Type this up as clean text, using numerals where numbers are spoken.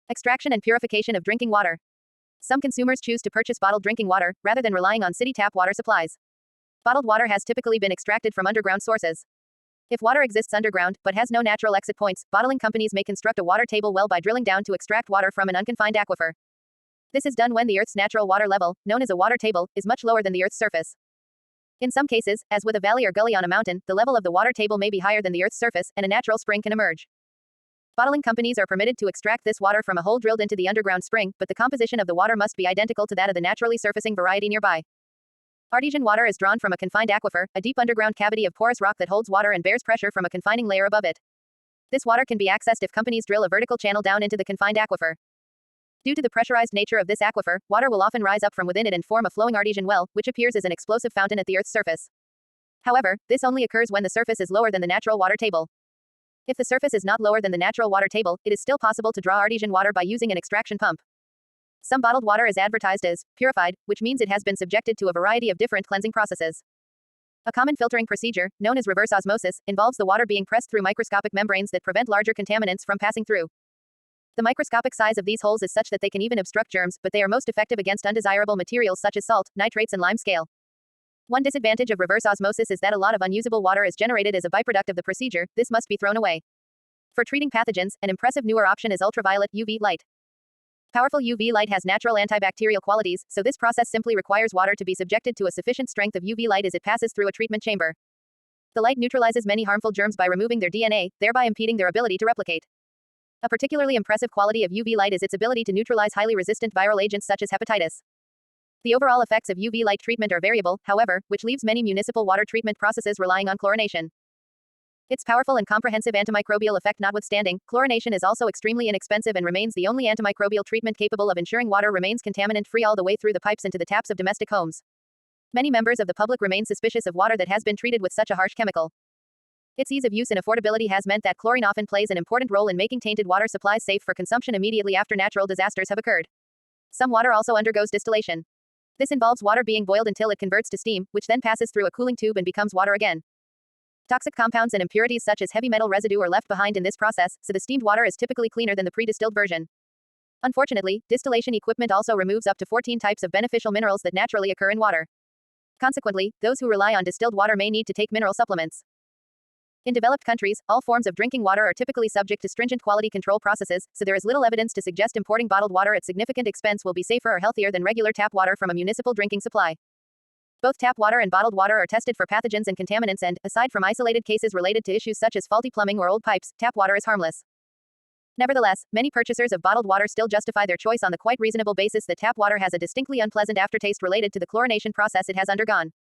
Extraction and purification of drinking water. Some consumers choose to purchase bottled drinking water, rather than relying on city tap water supplies. Bottled water has typically been extracted from underground sources. If water exists underground, but has no natural exit points, bottling companies may construct a water table well by drilling down to extract water from an unconfined aquifer. This is done when the Earth's natural water level, known as a water table, is much lower than the Earth's surface. In some cases, as with a valley or gully on a mountain, the level of the water table may be higher than the Earth's surface, and a natural spring can emerge. Bottling companies are permitted to extract this water from a hole drilled into the underground spring, but the composition of the water must be identical to that of the naturally surfacing variety nearby. Artesian water is drawn from a confined aquifer, a deep underground cavity of porous rock that holds water and bears pressure from a confining layer above it. This water can be accessed if companies drill a vertical channel down into the confined aquifer. Due to the pressurized nature of this aquifer, water will often rise up from within it and form a flowing artesian well, which appears as an explosive fountain at the Earth's surface. However, this only occurs when the surface is lower than the natural water table. If the surface is not lower than the natural water table, it is still possible to draw artesian water by using an extraction pump. Some bottled water is advertised as purified, which means it has been subjected to a variety of different cleansing processes. A common filtering procedure, known as reverse osmosis, involves the water being pressed through microscopic membranes that prevent larger contaminants from passing through. The microscopic size of these holes is such that they can even obstruct germs, but they are most effective against undesirable materials such as salt, nitrates, and lime scale. One disadvantage of reverse osmosis is that a lot of unusable water is generated as a byproduct of the procedure. This must be thrown away. For treating pathogens, an impressive newer option is ultraviolet UV light. Powerful UV light has natural antibacterial qualities, so this process simply requires water to be subjected to a sufficient strength of UV light as it passes through a treatment chamber. The light neutralizes many harmful germs by removing their DNA, thereby impeding their ability to replicate. A particularly impressive quality of UV light is its ability to neutralize highly resistant viral agents such as hepatitis. The overall effects of UV light treatment are variable, however, which leaves many municipal water treatment processes relying on chlorination. Its powerful and comprehensive antimicrobial effect notwithstanding, chlorination is also extremely inexpensive and remains the only antimicrobial treatment capable of ensuring water remains contaminant-free all the way through the pipes into the taps of domestic homes. Many members of the public remain suspicious of water that has been treated with such a harsh chemical. Its ease of use and affordability has meant that chlorine often plays an important role in making tainted water supplies safe for consumption immediately after natural disasters have occurred. Some water also undergoes distillation. This involves water being boiled until it converts to steam, which then passes through a cooling tube and becomes water again. Toxic compounds and impurities such as heavy metal residue are left behind in this process, so the steamed water is typically cleaner than the pre-distilled version. Unfortunately, distillation equipment also removes up to 14 types of beneficial minerals that naturally occur in water. Consequently, those who rely on distilled water may need to take mineral supplements. In developed countries, all forms of drinking water are typically subject to stringent quality control processes, so there is little evidence to suggest importing bottled water at significant expense will be safer or healthier than regular tap water from a municipal drinking supply. Both tap water and bottled water are tested for pathogens and contaminants and, aside from isolated cases related to issues such as faulty plumbing or old pipes, tap water is harmless. Nevertheless, many purchasers of bottled water still justify their choice on the quite reasonable basis that tap water has a distinctly unpleasant aftertaste related to the chlorination process it has undergone.